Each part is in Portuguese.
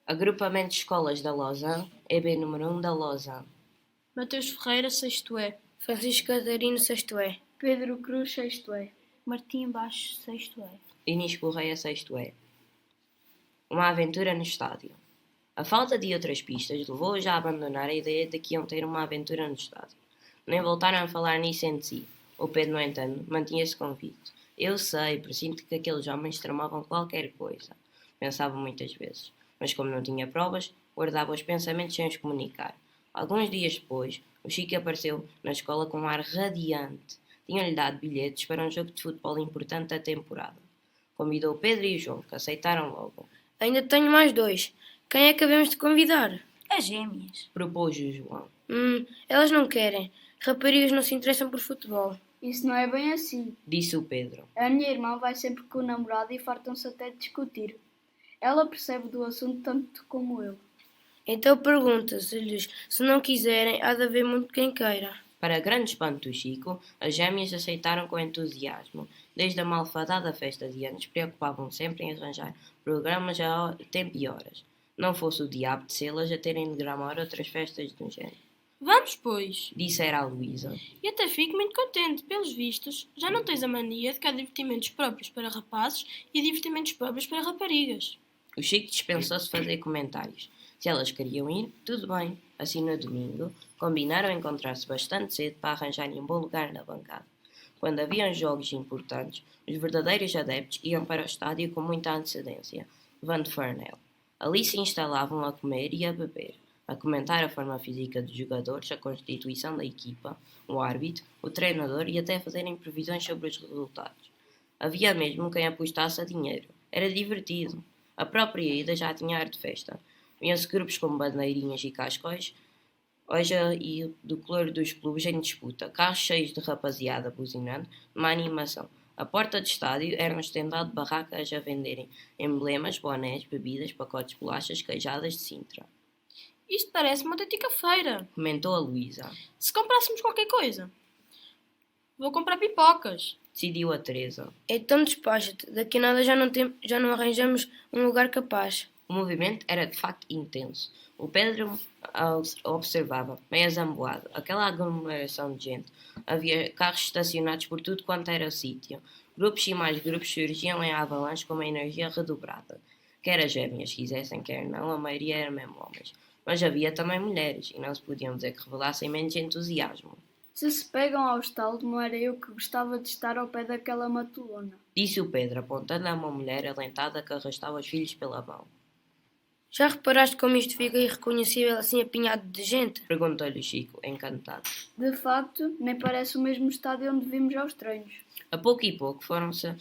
Agrupamento de Escolas da Lausanne, EB número 1 da Lausanne. Mateus Ferreira, 6º E. Francisco Catarino, 6º E. Pedro Cruz, 6º E. Martim Baixo, 6º E. Inês Correia, 6º E. Uma aventura no estádio. A falta de outras pistas levou-os a abandonar a ideia de que iam ter uma aventura no estádio. Nem voltaram a falar nisso entre si. O Pedro, no entanto, mantinha-se convicto. Eu sei, presinto que aqueles homens tramavam qualquer coisa. Pensava muitas vezes. Mas como não tinha provas, guardava os pensamentos sem os comunicar. Alguns dias depois, o Chico apareceu na escola com um ar radiante. Tinham-lhe dado bilhetes para um jogo de futebol importante da temporada. Convidou o Pedro e o João, que aceitaram logo. Ainda tenho mais 2. Quem é que havemos de convidar? As gêmeas. Propôs o João. Elas não querem. Raparigas não se interessam por futebol. Isso não é bem assim. Disse o Pedro. A minha irmã vai sempre com o namorado e fartam-se até de discutir. Ela percebe do assunto tanto como eu. Então pergunta-se-lhes, se não quiserem, há de haver muito quem queira. Para grande espanto do Chico, as gêmeas aceitaram com entusiasmo. Desde a malfadada festa de anos, preocupavam sempre em arranjar programas a tempo e horas. Não fosse o diabo de sê-las a terem de gramar outras festas do género. Vamos, pois. Dissera a Luísa. E até fico muito contente, pelos vistos. Já não tens a mania de que há divertimentos próprios para rapazes e divertimentos próprios para raparigas. O Chico dispensou-se fazer comentários. Se elas queriam ir, tudo bem. Assim, no domingo, combinaram encontrar-se bastante cedo para arranjarem um bom lugar na bancada. Quando haviam jogos importantes, os verdadeiros adeptos iam para o estádio com muita antecedência, levando Fernel. Ali se instalavam a comer e a beber, a comentar a forma física dos jogadores, a constituição da equipa, o árbitro, o treinador e até fazerem previsões sobre os resultados. Havia mesmo quem apostasse a dinheiro. Era divertido. A própria ida já tinha ar de festa. Viam-se grupos com bandeirinhas e cascóis, hoje e do color dos clubes em disputa, carros cheios de rapaziada buzinando, uma animação. A porta do estádio era um estendal de barracas a venderem emblemas, bonés, bebidas, pacotes de bolachas, queijadas de Sintra. Isto parece uma autêntica feira. Comentou a Luísa. Se comprássemos qualquer coisa. Vou comprar pipocas. Decidiu a Teresa. Então despacha-te, daqui a nada já não arranjamos um lugar capaz. O movimento era de facto intenso. O Pedro observava, meio zamboado, aquela aglomeração de gente. Havia carros estacionados por tudo quanto era sítio. Grupos e mais grupos surgiam em avalanche com uma energia redobrada. Quer as gêmeas quisessem, quer não, a maioria eram mesmo homens. Mas havia também mulheres, e não se podiam dizer que revelassem menos entusiasmo. Se pegam ao estalo, não era eu que gostava de estar ao pé daquela matulona. Disse o Pedro, apontando a uma mulher alentada que arrastava os filhos pela mão. Já reparaste como isto fica irreconhecível assim apinhado de gente? Perguntou-lhe Chico, encantado. De facto, nem parece o mesmo estádio onde vimos aos treinos. A pouco e pouco foram-se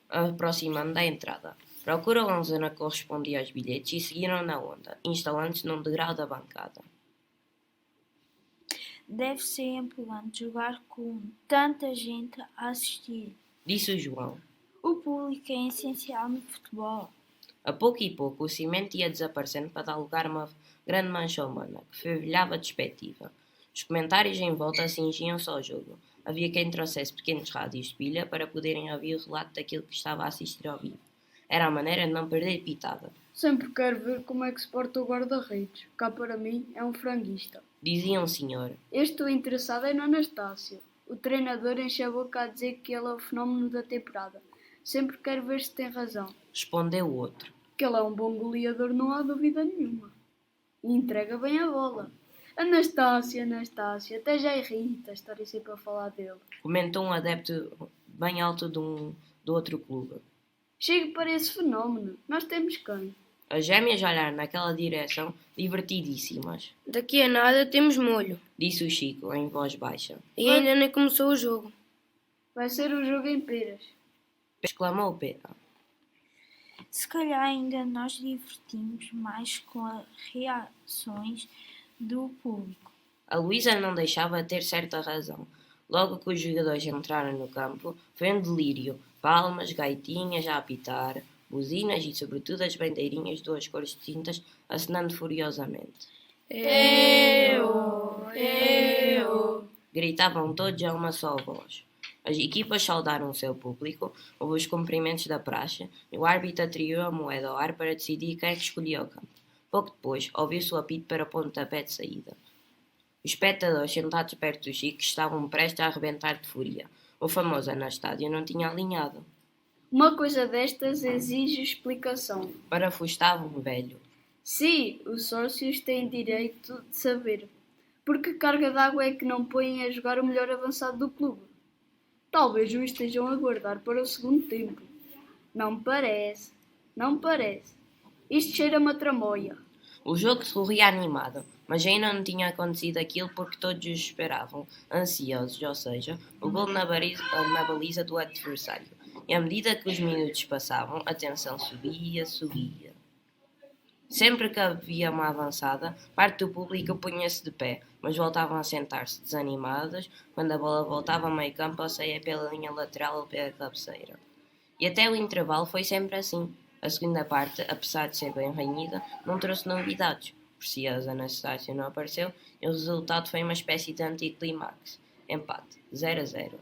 aproximando da entrada. Procuraram a zona que correspondia aos bilhetes e seguiram na onda, instalando-se num degrau da bancada. Deve ser empolgante jogar com tanta gente a assistir. Disse o João. O público é essencial no futebol. A pouco e pouco o cimento ia desaparecendo para dar lugar a uma grande mancha humana, que fervilhava despectiva. Os comentários em volta cingiam-se ao jogo. Havia quem trouxesse pequenos rádios de pilha para poderem ouvir o relato daquilo que estava a assistir ao vivo. Era a maneira de não perder pitada. Sempre quero ver como é que se porta o guarda-redes. Cá para mim é um franguista. Dizia um senhor. Eu estou interessado é no Anastácio. O treinador enche a boca a dizer que ele é o fenómeno da temporada. Sempre quero ver se tem razão. Respondeu o outro. Que ele é um bom goleador, não há dúvida nenhuma. E entrega bem a bola. Anastácio, até já irrita estarem sempre a falar dele. Comentou um adepto bem alto do outro clube. Chega para esse fenómeno. Nós temos quem? As gêmeas olharam naquela direção, divertidíssimas. Daqui a nada temos molho. Disse o Chico, em voz baixa. E ainda nem começou o jogo. Vai ser um jogo em peras. Exclamou o Pedro. Se calhar ainda nós divertimos mais com as reações do público. A Luísa não deixava ter certa razão. Logo que os jogadores entraram no campo, foi um delírio. Palmas, gaitinhas a apitar, buzinas e, sobretudo, as bandeirinhas de duas cores distintas acenando furiosamente. Eu. Gritavam todos a uma só voz. As equipas saudaram o seu público, houve os cumprimentos da praxe e o árbitro atribuiu a moeda ao ar para decidir quem é que escolhia o campo. Pouco depois, ouviu-se o apito para o pontapé de saída. Os espectadores sentados perto do Chico estavam prestes a arrebentar de fúria. O famoso Anastácio não tinha alinhado. Uma coisa destas exige explicação. Parafustava um velho. Sim, os sócios têm direito de saber. Por que carga d'água é que não põem a jogar o melhor avançado do clube? Talvez o estejam a guardar para o segundo tempo. Não parece. Não parece. Isto cheira-me a tramóia. O jogo corria animado, mas ainda não tinha acontecido aquilo porque todos os esperavam, ansiosos, ou seja, o gol na baliza do adversário. E à medida que os minutos passavam, a tensão subia. Sempre que havia uma avançada, parte do público punha-se de pé, mas voltavam a sentar-se desanimados quando a bola voltava ao meio campo ou saía pela linha lateral ou pela cabeceira. E até o intervalo foi sempre assim. A segunda parte, apesar de ser bem renhida, não trouxe novidades. Precioso Anastácio não apareceu e o resultado foi uma espécie de anticlimax. Empate, 0-0.